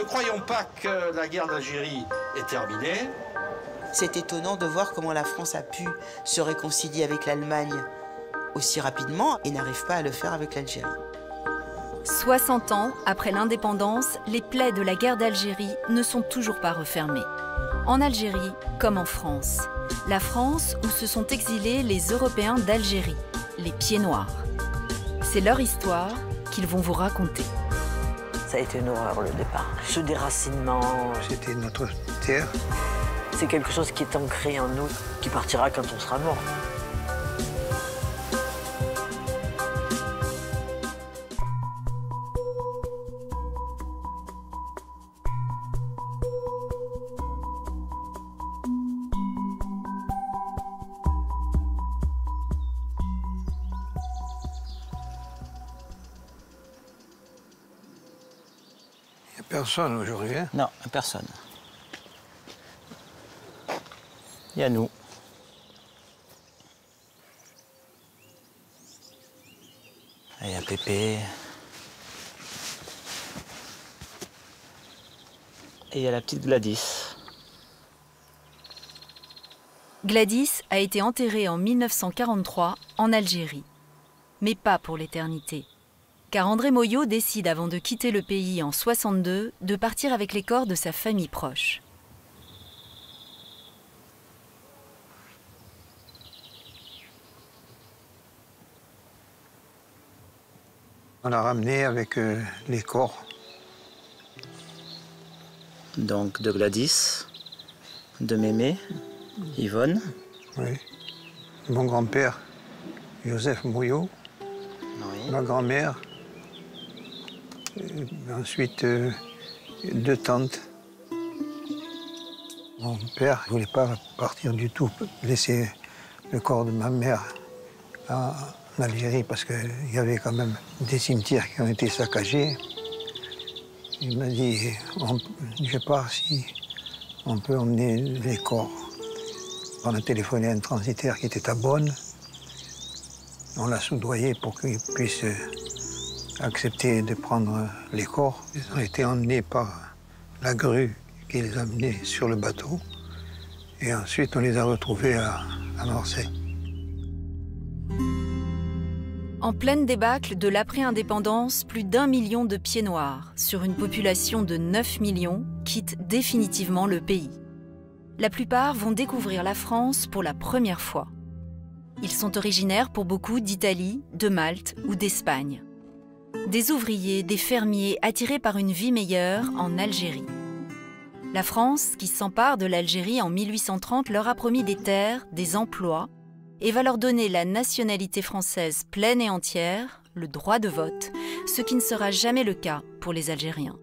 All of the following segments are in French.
Ne croyons pas que la guerre d'Algérie est terminée. C'est étonnant de voir comment la France a pu se réconcilier avec l'Allemagne aussi rapidement et n'arrive pas à le faire avec l'Algérie. 60 ans après l'indépendance, les plaies de la guerre d'Algérie ne sont toujours pas refermées. En Algérie comme en France. La France où se sont exilés les Européens d'Algérie, les Pieds Noirs. C'est leur histoire qu'ils vont vous raconter. Ça a été une horreur, le départ. Ce déracinement... C'était notre terre. C'est quelque chose qui est ancré en nous, qui partira quand on sera mort. Il n'y a personne aujourd'hui, hein? Non, personne. Il y a nous. Et il y a Pépé. Et il y a la petite Gladys. Gladys a été enterrée en 1943 en Algérie. Mais pas pour l'éternité. Car André Moyot décide, avant de quitter le pays en 1962, de partir avec les corps de sa famille proche. On l'a ramené avec les corps. Donc de Gladys, de Mémé, Yvonne. Oui. Mon grand-père, Joseph Moyot. Oui. Ma grand-mère. Ensuite, deux tantes. Mon père ne voulait pas partir du tout, laisser le corps de ma mère en Algérie parce qu'il y avait quand même des cimetières qui ont été saccagés. Il m'a dit, je pars si on peut emmener les corps. On a téléphoné à un transitaire qui était à Bonn. On l'a soudoyé pour qu'il puisse accepter de prendre les corps. Ils ont été emmenés par la grue qui les a amenés sur le bateau. Et ensuite, on les a retrouvés à Marseille. En pleine débâcle de l'après-indépendance, plus d'1 million de Pieds Noirs, sur une population de 9 millions, quittent définitivement le pays. La plupart vont découvrir la France pour la première fois. Ils sont originaires pour beaucoup d'Italie, de Malte ou d'Espagne. Des ouvriers, des fermiers attirés par une vie meilleure en Algérie. La France, qui s'empare de l'Algérie en 1830, leur a promis des terres, des emplois, et va leur donner la nationalité française pleine et entière, le droit de vote, ce qui ne sera jamais le cas pour les Algériens.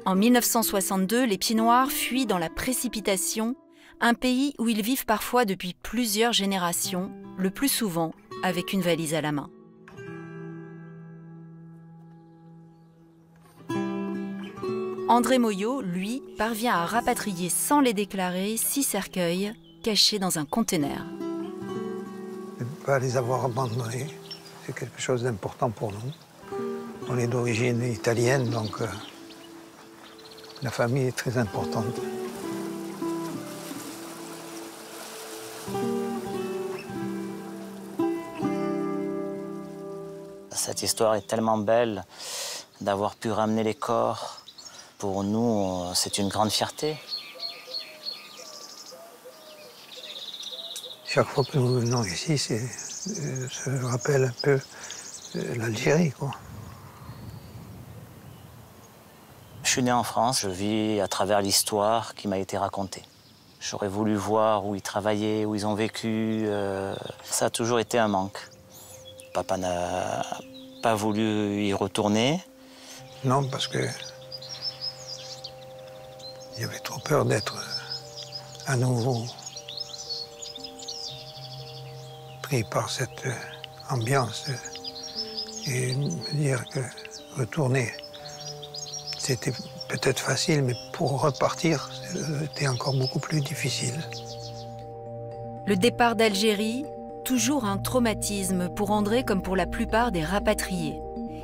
En 1962, les Pieds Noirs fuient dans la précipitation un pays où ils vivent parfois depuis plusieurs générations, le plus souvent avec une valise à la main. André Moyot, lui, parvient à rapatrier sans les déclarer 6 cercueils cachés dans un conteneur. De ne pas les avoir abandonnés, c'est quelque chose d'important pour nous. On est d'origine italienne, donc la famille est très importante. Cette histoire est tellement belle d'avoir pu ramener les corps. Pour nous, c'est une grande fierté. Chaque fois que nous venons ici, ça rappelle un peu l'Algérie, quoi. Je suis né en France, je vis à travers l'histoire qui m'a été racontée. J'aurais voulu voir où ils travaillaient, où ils ont vécu. Ça a toujours été un manque. Papa n'a pas voulu y retourner. Non, parce que il avait trop peur d'être à nouveau pris par cette ambiance et me dire que retourner, c'était peut-être facile, mais pour repartir, c'était encore beaucoup plus difficile. Le départ d'Algérie, toujours un traumatisme pour André comme pour la plupart des rapatriés.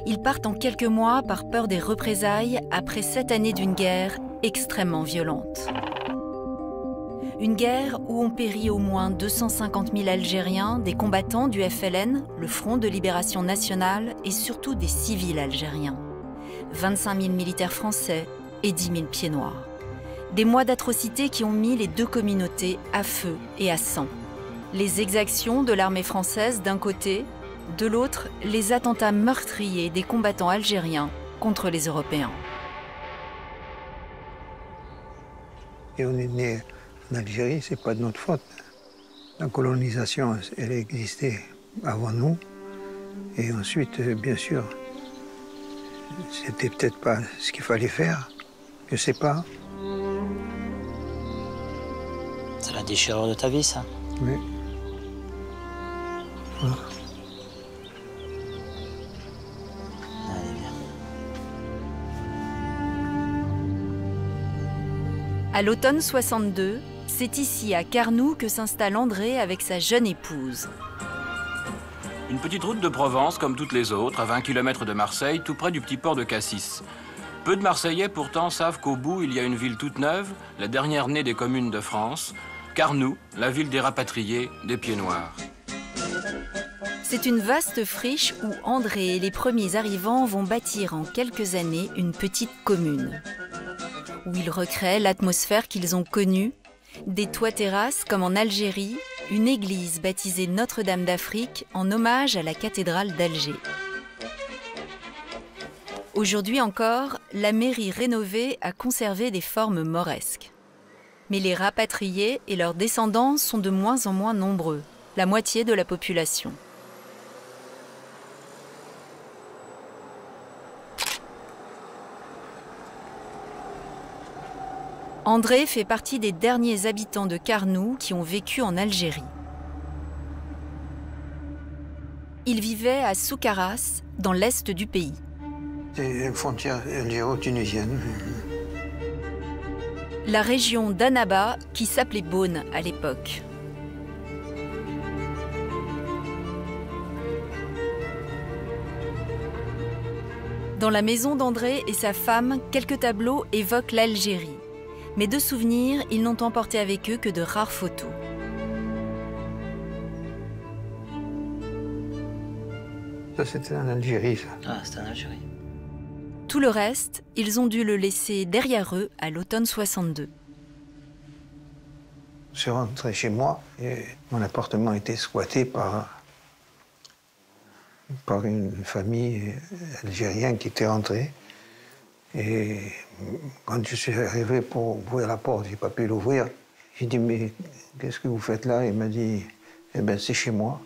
Ils partent en quelques mois par peur des représailles après 7 années d'une guerre extrêmement violente. Une guerre où ont péri au moins 250 000 Algériens, des combattants du FLN, le Front de Libération Nationale, et surtout des civils algériens. 25 000 militaires français et 10 000 pieds noirs. Des mois d'atrocités qui ont mis les deux communautés à feu et à sang. Les exactions de l'armée française d'un côté, de l'autre, les attentats meurtriers des combattants algériens contre les Européens. Et on est né en Algérie, c'est pas de notre faute. La colonisation, elle existait avant nous. Et ensuite, bien sûr, c'était peut-être pas ce qu'il fallait faire. Je sais pas. C'est la déchirure de ta vie, ça? Oui. Voilà. Allez, bien. À l'automne 62, c'est ici, à Carnoux, que s'installe André avec sa jeune épouse. Une petite route de Provence, comme toutes les autres, à 20 km de Marseille, tout près du petit port de Cassis. Peu de Marseillais, pourtant, savent qu'au bout, il y a une ville toute neuve, la dernière née des communes de France, Carnoux, la ville des rapatriés, des pieds noirs. C'est une vaste friche où André et les premiers arrivants vont bâtir en quelques années une petite commune. Où ils recréent l'atmosphère qu'ils ont connue, des toits-terrasses comme en Algérie, une église baptisée Notre-Dame d'Afrique en hommage à la cathédrale d'Alger. Aujourd'hui encore, la mairie rénovée a conservé des formes mauresques. Mais les rapatriés et leurs descendants sont de moins en moins nombreux, la moitié de la population. André fait partie des derniers habitants de Carnoux qui ont vécu en Algérie. Il vivait à Soukaras, dans l'est du pays. C'est une frontière algéro-tunisienne. La région d'Annaba, qui s'appelait Beaune à l'époque. Dans la maison d'André et sa femme, quelques tableaux évoquent l'Algérie. Mais de souvenirs, ils n'ont emporté avec eux que de rares photos. Ça, c'était en Algérie, ça. Ah, c'était en Algérie. Tout le reste, ils ont dû le laisser derrière eux à l'automne 62. Je suis rentré chez moi et mon appartement était squatté par une famille algérienne qui était rentrée. Et quand je suis arrivé pour ouvrir la porte, j'ai pas pu l'ouvrir. J'ai dit, mais qu'est-ce que vous faites là? Il m'a dit, eh bien, c'est chez moi.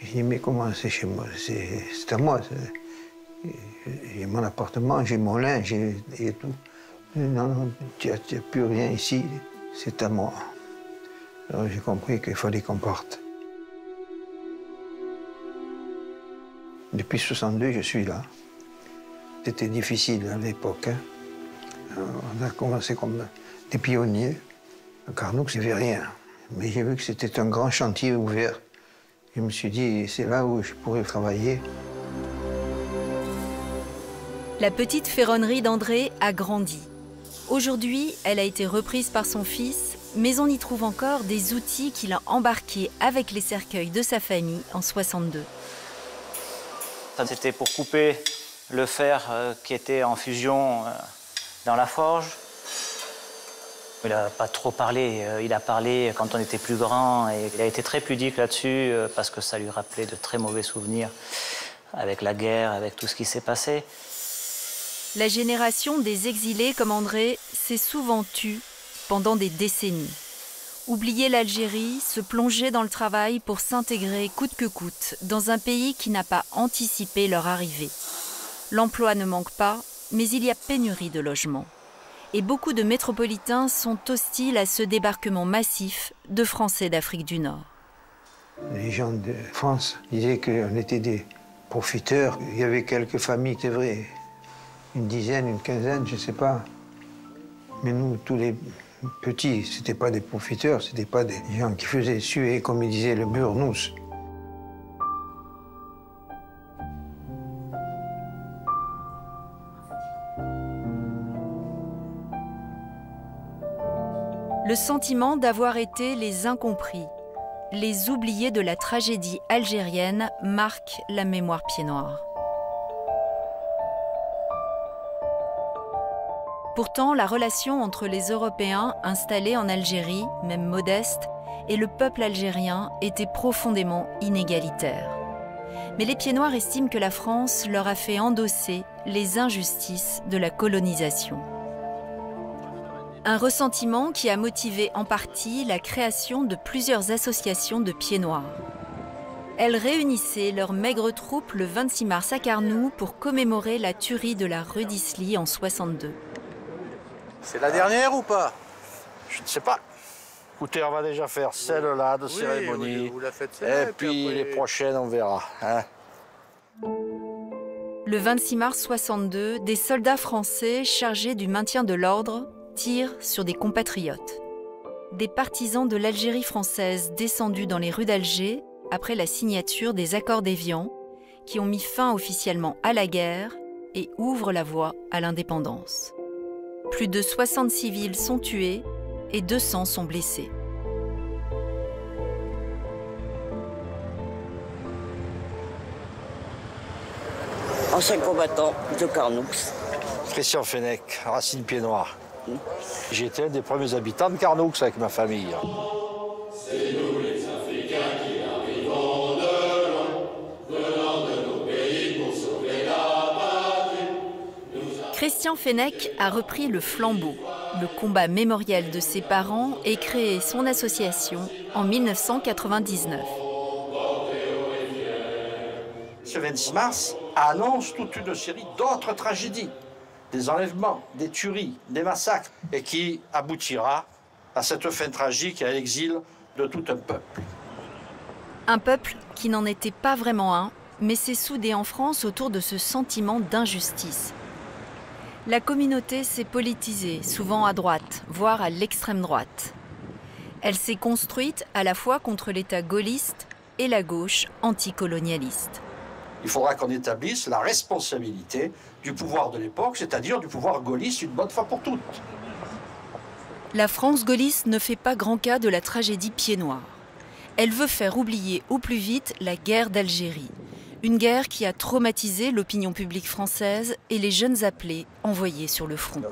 J'ai dit, mais comment c'est chez moi? C'est à moi. J'ai mon appartement, j'ai mon linge et tout. Non, non, tu n'as plus rien ici, c'est à moi. Alors j'ai compris qu'il fallait qu'on parte. Depuis 62, je suis là. C'était difficile à l'époque. Hein. On a commencé comme des pionniers. À Carnoux, il n'y avait rien. Mais j'ai vu que c'était un grand chantier ouvert. Je me suis dit, c'est là où je pourrais travailler. La petite ferronnerie d'André a grandi. Aujourd'hui, elle a été reprise par son fils, mais on y trouve encore des outils qu'il a embarqués avec les cercueils de sa famille en 62. Ça, c'était pour couper le fer qui était en fusion dans la forge. Il n'a pas trop parlé. Il a parlé quand on était plus grand et il a été très pudique là-dessus parce que ça lui rappelait de très mauvais souvenirs avec la guerre, avec tout ce qui s'est passé. La génération des exilés comme André s'est souvent tue pendant des décennies. Oublier l'Algérie, se plonger dans le travail pour s'intégrer coûte que coûte dans un pays qui n'a pas anticipé leur arrivée. L'emploi ne manque pas, mais il y a pénurie de logements. Et beaucoup de métropolitains sont hostiles à ce débarquement massif de Français d'Afrique du Nord. Les gens de France disaient qu'on était des profiteurs. Il y avait quelques familles, c'est vrai, une dizaine, une quinzaine, je ne sais pas. Mais nous, tous les petits, c'était pas des profiteurs, c'était pas des gens qui faisaient suer, comme ils disaient, le beurre-nousse. Le sentiment d'avoir été les incompris, les oubliés de la tragédie algérienne marque la mémoire pied-noir. Pourtant, la relation entre les Européens installés en Algérie, même modeste, et le peuple algérien était profondément inégalitaire. Mais les Pieds-Noirs estiment que la France leur a fait endosser les injustices de la colonisation. Un ressentiment qui a motivé en partie la création de plusieurs associations de Pieds-Noirs. Elles réunissaient leurs maigres troupes le 26 mars à Carnoux pour commémorer la tuerie de la rue d'Isly en 62. C'est la dernière ou pas? Je ne sais pas. Écoutez, on va déjà faire celle-là de cérémonie. Vous la faites celle-là, et puis après... les prochaines, on verra. Hein. Le 26 mars 62, des soldats français chargés du maintien de l'ordre tirent sur des compatriotes. Des partisans de l'Algérie française descendus dans les rues d'Alger après la signature des accords d'Évian, qui ont mis fin officiellement à la guerre et ouvrent la voie à l'indépendance. Plus de 60 civils sont tués et 200 sont blessés. Ancien combattant de Carnoux. Christian Fenech, racine Pieds-Noirs. J'ai été un des premiers habitants de Carnoux avec ma famille. C'est nous les Africains qui arrivons de loin, venant de nos pays pour sauver la patrie. Christian Fenech a repris le flambeau, le combat mémoriel de ses parents, et créé son association en 1999. Ce 26 mars annonce toute une série d'autres tragédies, des enlèvements, des tueries, des massacres, et qui aboutira à cette fin tragique et à l'exil de tout un peuple. Un peuple qui n'en était pas vraiment un, mais s'est soudé en France autour de ce sentiment d'injustice. La communauté s'est politisée, souvent à droite, voire à l'extrême droite. Elle s'est construite à la fois contre l'État gaulliste et la gauche anticolonialiste. Il faudra qu'on établisse la responsabilité du pouvoir de l'époque, c'est-à-dire du pouvoir gaulliste une bonne fois pour toutes. La France gaulliste ne fait pas grand cas de la tragédie Pieds-Noirs. Elle veut faire oublier au plus vite la guerre d'Algérie. Une guerre qui a traumatisé l'opinion publique française et les jeunes appelés envoyés sur le front.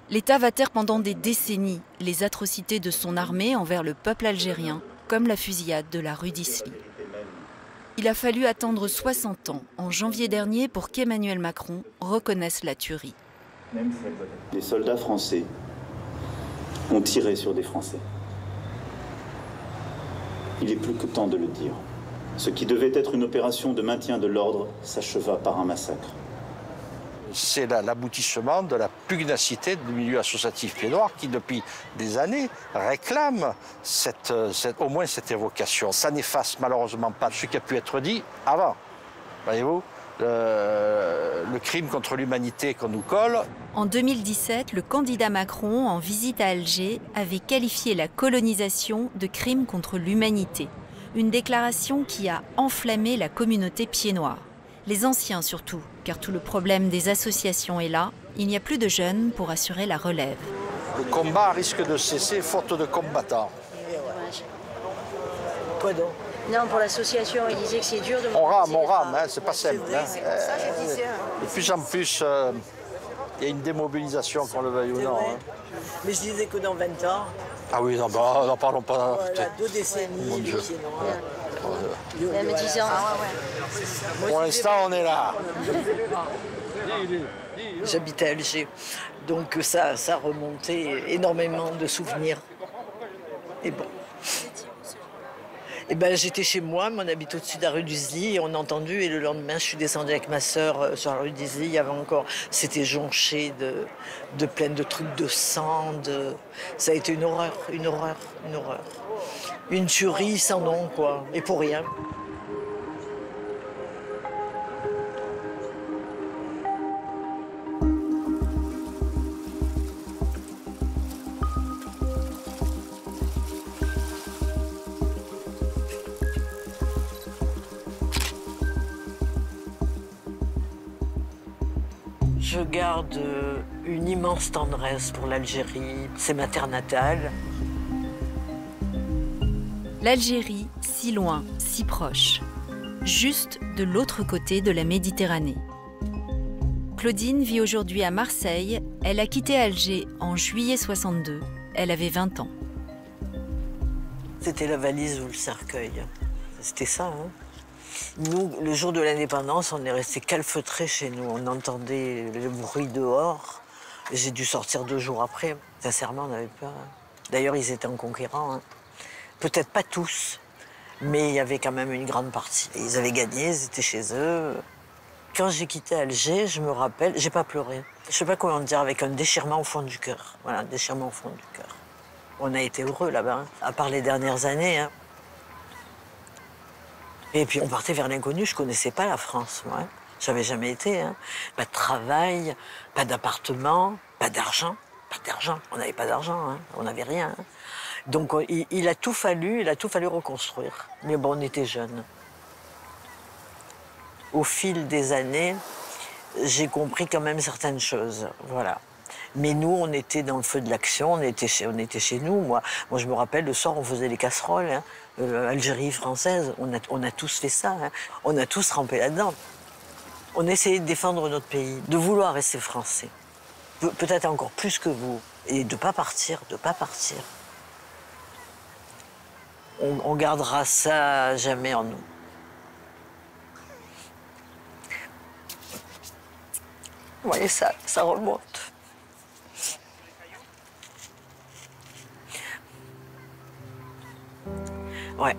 L'État va taire pendant des décennies les atrocités de son armée envers le peuple algérien, comme la fusillade de la rue d'Isly. Il a fallu attendre 60 ans, en janvier dernier, pour qu'Emmanuel Macron reconnaisse la tuerie. Les soldats français ont tiré sur des Français. Il est plus que temps de le dire. Ce qui devait être une opération de maintien de l'ordre s'acheva par un massacre. C'est l'aboutissement de la pugnacité du milieu associatif Pieds-Noirs qui, depuis des années, réclame au moins cette évocation. Ça n'efface malheureusement pas ce qui a pu être dit avant. Voyez-vous, le crime contre l'humanité qu'on nous colle. En 2017, le candidat Macron, en visite à Alger, avait qualifié la colonisation de crime contre l'humanité. Une déclaration qui a enflammé la communauté Pieds-Noirs. Les anciens surtout, car tout le problème des associations est là. Il n'y a plus de jeunes pour assurer la relève. Le combat risque de cesser faute de combattants. Quoi donc? Non, pour l'association, il disait que c'est dur de... On rame, hein, c'est pas simple. Hein. De plus en plus, il y a une démobilisation, qu'on le veuille ou non. Hein. Mais je disais que dans 20 ans... Ah oui, non, bah, n'en parlons pas. Voilà, 2 décennies, mon Dieu. Même 10 ans. Pour l'instant, on est là. J'habitais à Alger, donc ça remontait énormément de souvenirs. Et bon. Et ben, j'étais chez moi, on habite au-dessus de la rue d'Isly, et on a entendu, et le lendemain, je suis descendue avec ma sœur sur la rue d'Isly, il y avait encore, c'était jonché de plein de trucs de sang, ça a été une horreur, une horreur, une horreur. Une tuerie sans nom, quoi, et pour rien. Je garde une immense tendresse pour l'Algérie. C'est ma terre natale. L'Algérie, si loin, si proche. Juste de l'autre côté de la Méditerranée. Claudine vit aujourd'hui à Marseille. Elle a quitté Alger en juillet 62. Elle avait 20 ans. C'était la valise ou le cercueil. C'était ça, hein. Nous, le jour de l'indépendance, on est restés calfeutrés chez nous. On entendait le bruit dehors. J'ai dû sortir 2 jours après. Sincèrement, on n'avait peur. D'ailleurs, ils étaient en conquérant. Hein. Peut-être pas tous, mais il y avait quand même une grande partie. Et ils avaient gagné, ils étaient chez eux. Quand j'ai quitté Alger, je me rappelle, j'ai pas pleuré. Je sais pas comment dire, avec un déchirement au fond du cœur. Voilà, un déchirement au fond du cœur. On a été heureux là-bas, hein, à part les dernières années. Hein. Et puis on partait vers l'inconnu, je connaissais pas la France, moi. Hein. J'avais jamais été. Hein. Pas de travail, pas d'appartement, pas d'argent. Pas d'argent, on n'avait pas d'argent, hein. On n'avait rien. Hein. Donc il a tout fallu reconstruire. Mais bon, on était jeunes. Au fil des années, j'ai compris quand même certaines choses, voilà. Mais nous, on était dans le feu de l'action, on était chez nous. Moi, je me rappelle, le soir, on faisait les casseroles, hein. Algérie française, on a tous fait ça, hein. On a tous rampé là-dedans. On essayait de défendre notre pays, de vouloir rester français. Peut-être encore plus que vous. Et de pas partir, On gardera ça jamais en nous. Vous voyez, ça remonte. Ouais.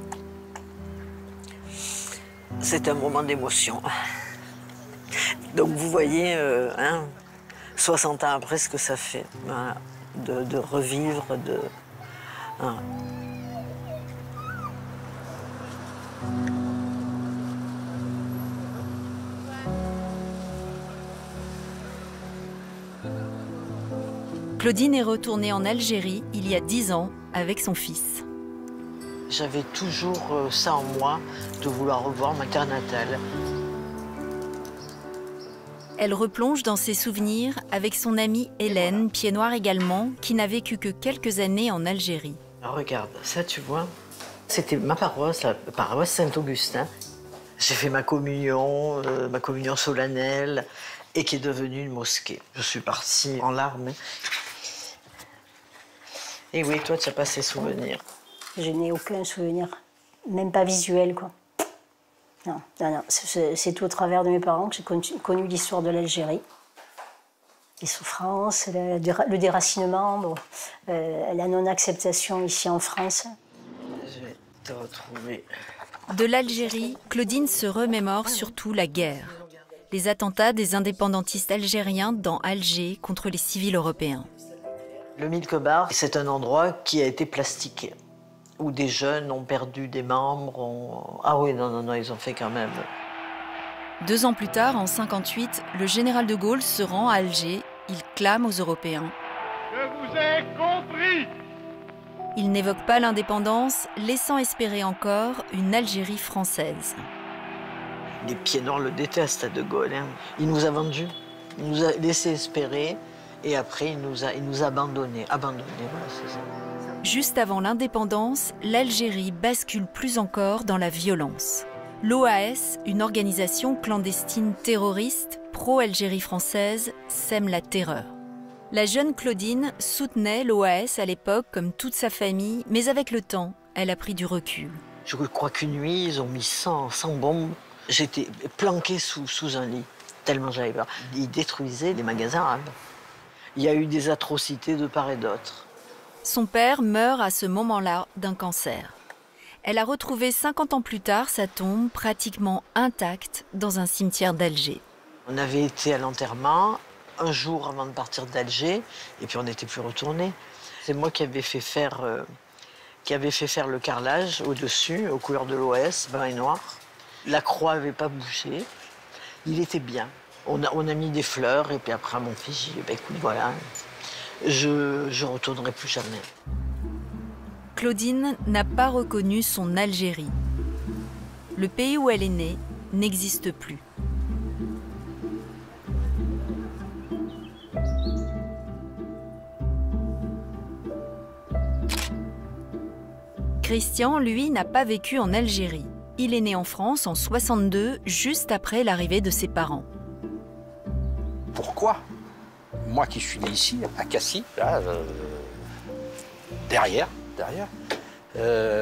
C'est un moment d'émotion. Donc vous voyez, 60 ans après, ce que ça fait, voilà, de revivre, hein. Claudine est retournée en Algérie il y a 10 ans avec son fils. J'avais toujours ça en moi, de vouloir revoir ma terre natale. Elle replonge dans ses souvenirs avec son amie Hélène, pied noir également, qui n'a vécu que quelques années en Algérie. Alors regarde, ça tu vois, c'était ma paroisse, la paroisse Saint-Augustin. J'ai fait ma communion solennelle, et qui est devenue une mosquée. Je suis partie en larmes. Et oui, toi, tu n'as pas ces souvenirs. Je n'ai aucun souvenir, même pas visuel, quoi. Non. C'est tout au travers de mes parents que j'ai connu l'histoire de l'Algérie. Les souffrances, le déracinement, bon, la non-acceptation ici en France. Je vais te retrouver. De l'Algérie, Claudine se remémore surtout la guerre. Les attentats des indépendantistes algériens dans Alger contre les civils européens. Le Milkebar, c'est un endroit qui a été plastiqué, où des jeunes ont perdu des membres. Ah oui, non, ils ont fait quand même. 2 ans plus tard, en 1958, le général de Gaulle se rend à Alger. Il clame aux Européens. Je vous ai compris. Il n'évoque pas l'indépendance, laissant espérer encore une Algérie française. Les pieds noirs le détestent, De Gaulle. Hein. Il nous a vendus, il nous a laissé espérer, et après il nous a abandonnés. Voilà, c'est ça. Juste avant l'indépendance, l'Algérie bascule plus encore dans la violence. L'OAS, une organisation clandestine terroriste pro-Algérie française, sème la terreur. La jeune Claudine soutenait l'OAS à l'époque comme toute sa famille, mais avec le temps, elle a pris du recul. Je crois qu'une nuit, ils ont mis 100 bombes. J'étais planquée sous un lit, tellement j'avais peur. Ils détruisaient les magasins arabes. Il y a eu des atrocités de part et d'autre. Son père meurt à ce moment-là d'un cancer. Elle a retrouvé 50 ans plus tard sa tombe pratiquement intacte dans un cimetière d'Alger. On avait été à l'enterrement un jour avant de partir d'Alger et puis on n'était plus retourné. C'est moi qui avais fait faire le carrelage au-dessus, aux couleurs de l'OAS, brun et noir. La croix n'avait pas bougé. Il était bien. On a mis des fleurs et puis après à mon fils, j'ai dit écoute, voilà, je retournerai plus jamais. Claudine n'a pas reconnu son Algérie. Le pays où elle est née n'existe plus. Christian, lui, n'a pas vécu en Algérie. Il est né en France en 62, juste après l'arrivée de ses parents. Pourquoi? Moi qui suis né ici, à Cassis, là, derrière,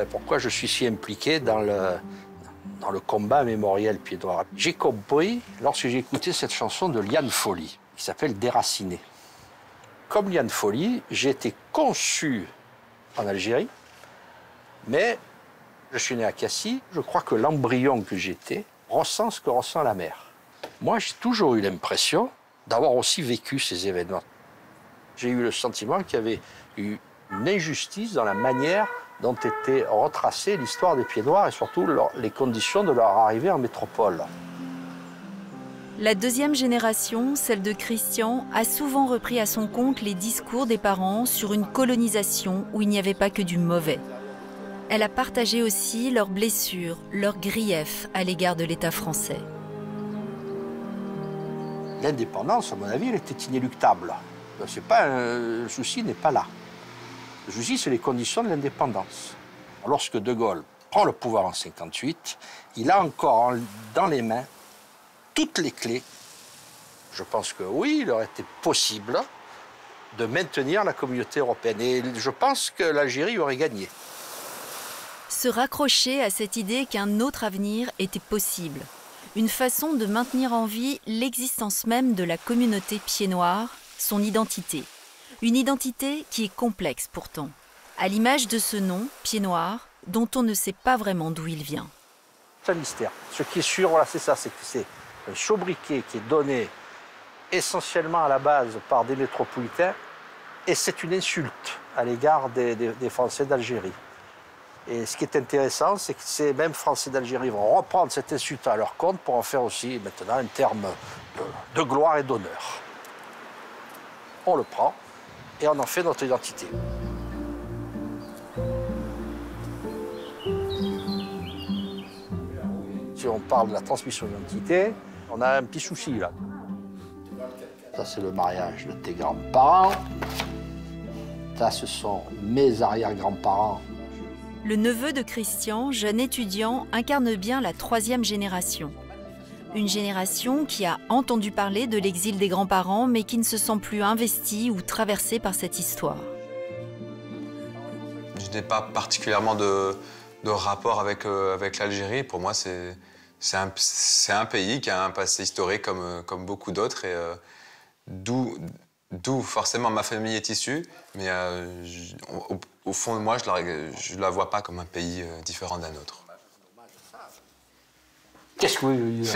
pourquoi je suis si impliqué dans le combat mémoriel pied noir? J'ai compris lorsque j'ai écouté cette chanson de Liane Folly, qui s'appelle Déraciné. Comme Liane Folly, j'ai été conçu en Algérie, mais je suis né à Cassis. Je crois que l'embryon que j'étais ressent ce que ressent la mer. Moi, j'ai toujours eu l'impression d'avoir aussi vécu ces événements. J'ai eu le sentiment qu'il y avait eu une injustice dans la manière dont était retracée l'histoire des Pieds Noirs et surtout les conditions de leur arrivée en métropole. La deuxième génération, celle de Christian, a souvent repris à son compte les discours des parents sur une colonisation où il n'y avait pas que du mauvais. Elle a partagé aussi leurs blessures, leurs griefs à l'égard de l'État français. L'indépendance, à mon avis, elle était inéluctable. Le souci n'est pas là. Le souci, c'est les conditions de l'indépendance. Lorsque De Gaulle prend le pouvoir en 1958, il a encore dans les mains toutes les clés. Je pense que oui, il aurait été possible de maintenir la communauté européenne. Et je pense que l'Algérie aurait gagné. Se raccrocher à cette idée qu'un autre avenir était possible. Une façon de maintenir en vie l'existence même de la communauté Pieds Noirs, son identité. Une identité qui est complexe pourtant, à l'image de ce nom, Pieds Noirs, dont on ne sait pas vraiment d'où il vient. C'est un mystère. Ce qui est sûr, voilà, c'est ça, c'est que c'est un sobriquet qui est donné essentiellement à la base par des métropolitains, et c'est une insulte à l'égard des Français d'Algérie. Et ce qui est intéressant, c'est que ces mêmes Français d'Algérie vont reprendre cette insulte à leur compte pour en faire aussi maintenant un terme de gloire et d'honneur. On le prend et on en fait notre identité. Si on parle de la transmission d'identité, on a un petit souci là. Ça, c'est le mariage de tes grands-parents. Ça, ce sont mes arrière-grands-parents. Le neveu de Christian, jeune étudiant, incarne bien la troisième génération. Une génération qui a entendu parler de l'exil des grands-parents, mais qui ne se sent plus investie ou traversée par cette histoire. Je n'ai pas particulièrement de rapport avec l'Algérie. Pour moi, c'est un pays qui a un passé historique comme beaucoup d'autres, et d'où forcément ma famille est issue, mais au fond de moi, je ne la vois pas comme un pays différent d'un autre. Qu'est-ce que vous voulez dire?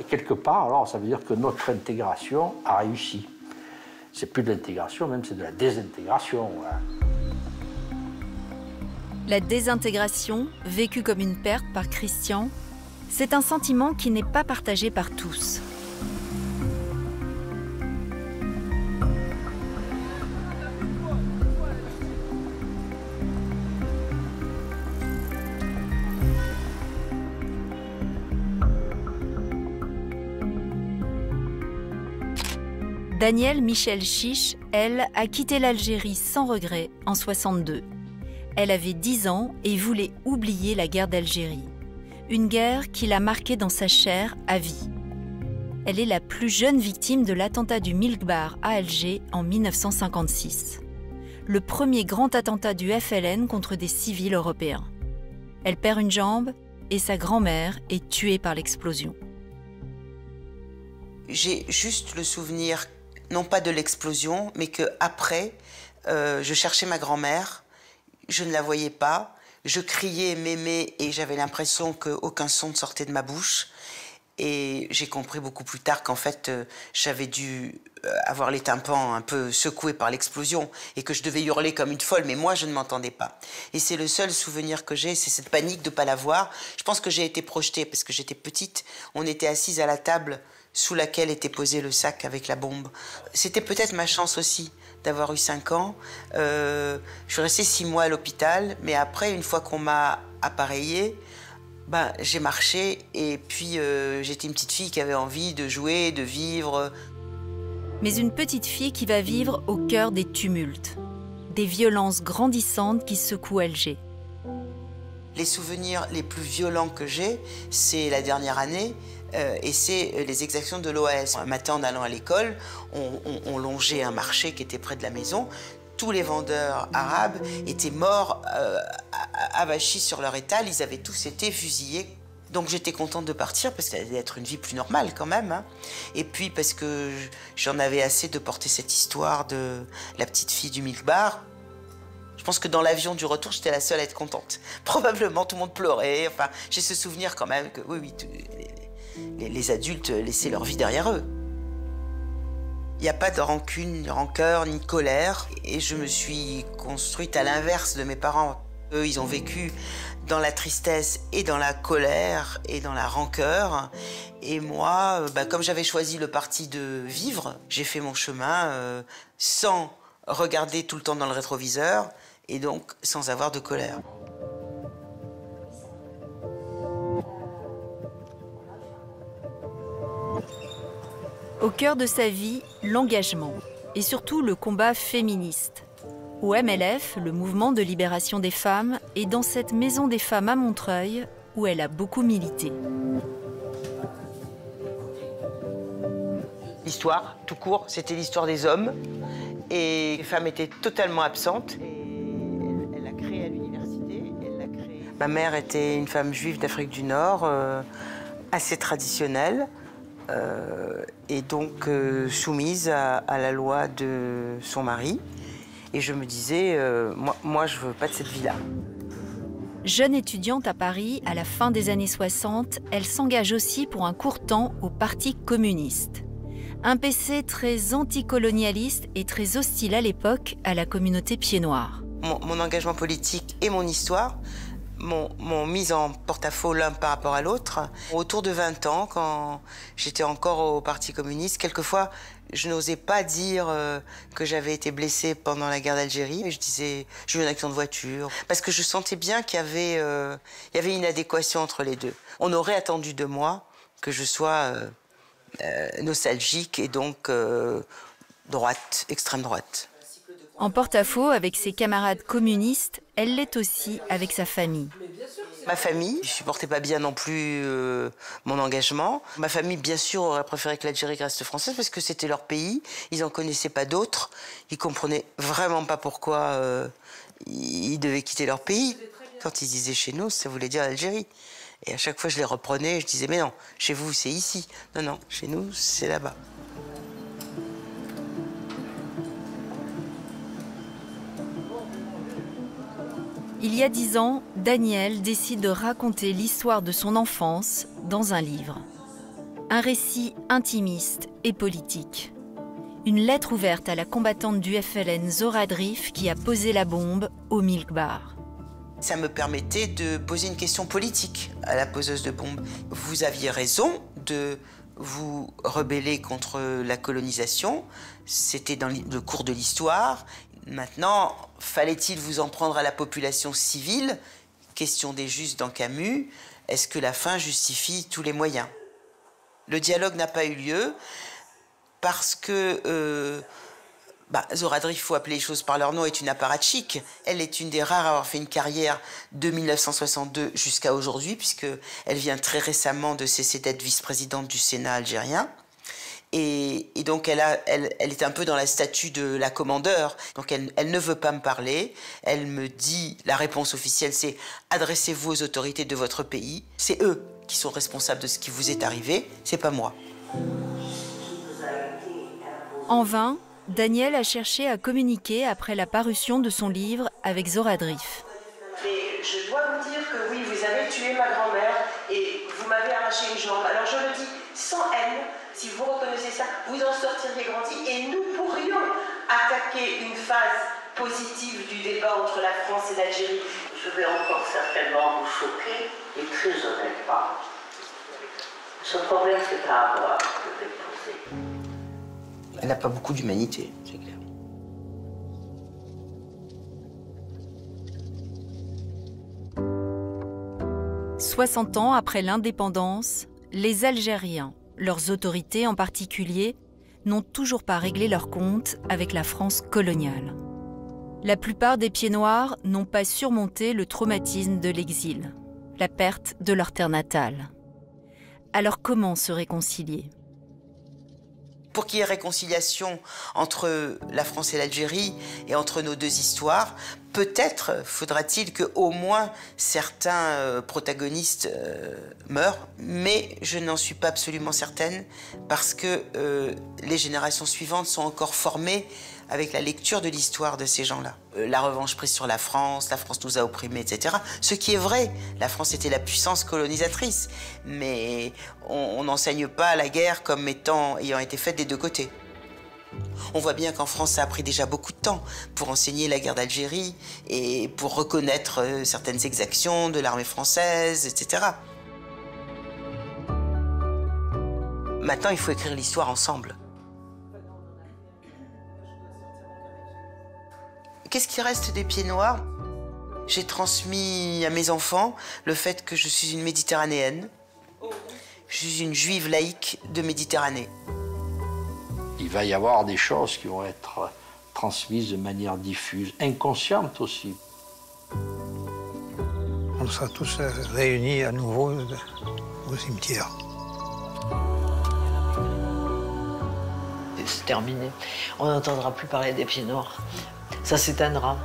Et quelque part, alors, ça veut dire que notre intégration a réussi. C'est plus de l'intégration, même c'est de la désintégration. Voilà. La désintégration, vécue comme une perte par Christian, c'est un sentiment qui n'est pas partagé par tous. Danielle Michel Chiche, elle, a quitté l'Algérie sans regret en 1962. Elle avait 10 ans et voulait oublier la guerre d'Algérie. Une guerre qui l'a marquée dans sa chair à vie. Elle est la plus jeune victime de l'attentat du Milk Bar à Alger en 1956. Le premier grand attentat du FLN contre des civils européens. Elle perd une jambe et sa grand-mère est tuée par l'explosion. J'ai juste le souvenir, non pas de l'explosion, mais qu'après, je cherchais ma grand-mère, je ne la voyais pas, je criais, m'aimais, et j'avais l'impression qu'aucun son ne sortait de ma bouche. Et j'ai compris beaucoup plus tard qu'en fait, j'avais dû avoir les tympans un peu secoués par l'explosion et que je devais hurler comme une folle, mais moi, je ne m'entendais pas. Et c'est le seul souvenir que j'ai, c'est cette panique de ne pas la voir. Je pense que j'ai été projetée parce que j'étais petite. On était assises à la table sous laquelle était posé le sac avec la bombe. C'était peut-être ma chance aussi d'avoir eu 5 ans. Je suis restée 6 mois à l'hôpital, mais après, une fois qu'on m'a appareillée, j'ai marché et puis j'étais une petite fille qui avait envie de jouer, de vivre. Mais une petite fille qui va vivre au cœur des tumultes. des violences grandissantes qui secouent Alger. Les souvenirs les plus violents que j'ai, c'est la dernière année et c'est les exactions de l'OAS. Un matin, en allant à l'école, on longeait un marché qui était près de la maison. Tous les vendeurs arabes étaient morts, avachis sur leur étal. Ils avaient tous été fusillés. Donc j'étais contente de partir parce que ça allait être une vie plus normale quand même. Hein. Et puis parce que j'en avais assez de porter cette histoire de la petite fille du milk bar. Je pense que dans l'avion du retour, j'étais la seule à être contente. Probablement, tout le monde pleurait. Enfin, j'ai ce souvenir quand même que oui, les adultes laissaient leur vie derrière eux. Il n'y a pas de rancune, ni rancœur, ni de colère. Et je me suis construite à l'inverse de mes parents. Eux, ils ont vécu dans la tristesse et dans la colère et dans la rancœur. Et moi, comme j'avais choisi le parti de vivre, j'ai fait mon chemin sans regarder tout le temps dans le rétroviseur et donc sans avoir de colère. Au cœur de sa vie, l'engagement et surtout le combat féministe. Au MLF, le mouvement de libération des femmes, et dans cette maison des femmes à Montreuil, où elle a beaucoup milité. L'histoire, tout court, c'était l'histoire des hommes. Et les femmes étaient totalement absentes. Elle l'a créée à l'université. Ma mère était une femme juive d'Afrique du Nord, assez traditionnelle. Et donc soumise à la loi de son mari. Et je me disais, moi je veux pas de cette vie-là. Jeune étudiante à Paris, à la fin des années 60, elle s'engage aussi pour un court temps au Parti communiste. Un PC très anticolonialiste et très hostile à l'époque à la communauté pied-noir. Mon engagement politique et mon histoire m'ont mise en porte-à-faux l'un par rapport à l'autre. Autour de 20 ans, quand j'étais encore au Parti communiste, quelquefois, je n'osais pas dire que j'avais été blessée pendant la guerre d'Algérie. Je disais, j'ai eu un accident de voiture. Parce que je sentais bien qu'il y avait une adéquation entre les deux. On aurait attendu de moi que je sois nostalgique et donc droite, extrême droite. En porte-à-faux avec ses camarades communistes, elle l'est aussi avec sa famille. Ma famille, je ne supportais pas bien non plus mon engagement. Ma famille, bien sûr, aurait préféré que l'Algérie reste française parce que c'était leur pays. Ils n'en connaissaient pas d'autres. Ils ne comprenaient vraiment pas pourquoi ils devaient quitter leur pays. Quand ils disaient chez nous, ça voulait dire l'Algérie. Et à chaque fois, je les reprenais et je disais, mais non, chez vous, c'est ici. Non, non, chez nous, c'est là-bas. Il y a 10 ans, Daniel décide de raconter l'histoire de son enfance dans un livre. Un récit intimiste et politique. Une lettre ouverte à la combattante du FLN Zora Drif qui a posé la bombe au Milk Bar. Ça me permettait de poser une question politique à la poseuse de bombes. Vous aviez raison de vous rebeller contre la colonisation. C'était dans le cours de l'histoire. Maintenant, fallait-il vous en prendre à la population civile? Question des justes dans Camus. Est-ce que la fin justifie tous les moyens? Le dialogue n'a pas eu lieu parce que Zora Drif, il faut appeler les choses par leur nom, est une apparatchik. Elle est une des rares à avoir fait une carrière de 1962 jusqu'à aujourd'hui, puisqu'elle vient très récemment de cesser d'être vice-présidente du Sénat algérien. Et donc, elle est un peu dans la statue de la commandeur. Donc, elle ne veut pas me parler. Elle me dit, la réponse officielle, c'est « Adressez-vous aux autorités de votre pays. C'est eux qui sont responsables de ce qui vous est arrivé, c'est pas moi. » En vain, Daniel a cherché à communiquer après la parution de son livre avec Zora Drif. Mais je dois vous dire que oui, vous avez tué ma grand-mère et vous m'avez arraché une jambe. Alors je le dis sans haine. Si vous reconnaissez ça, vous en sortiriez grandi et nous pourrions attaquer une phase positive du débat entre la France et l'Algérie. Je vais encore certainement vous choquer et très honnêtement. Ce problème, c'est à avoir, je vais le poser. Elle n'a pas beaucoup d'humanité, c'est clair. « 60 ans après l'indépendance, les Algériens, leurs autorités en particulier, n'ont toujours pas réglé leur compte avec la France coloniale. La plupart des pieds noirs n'ont pas surmonté le traumatisme de l'exil, la perte de leur terre natale. Alors comment se réconcilier ? Pour qu'il y ait réconciliation entre la France et l'Algérie et entre nos deux histoires, peut-être faudra-t-il qu'au moins certains protagonistes meurent, mais je n'en suis pas absolument certaine parce que les générations suivantes sont encore formées avec la lecture de l'histoire de ces gens-là. La revanche prise sur la France nous a opprimés, etc. Ce qui est vrai, la France était la puissance colonisatrice, mais on n'enseigne pas la guerre comme ayant été faite des deux côtés. On voit bien qu'en France, ça a pris déjà beaucoup de temps pour enseigner la guerre d'Algérie et pour reconnaître certaines exactions de l'armée française, etc. Maintenant, il faut écrire l'histoire ensemble. Qu'est-ce qui reste des pieds noirs? J'ai transmis à mes enfants le fait que je suis une méditerranéenne. Je suis une juive laïque de Méditerranée. Il va y avoir des choses qui vont être transmises de manière diffuse, inconsciente aussi. On sera tous réunis à nouveau au cimetière. C'est terminé. On n'entendra plus parler des pieds noirs. Ça s'éteindra.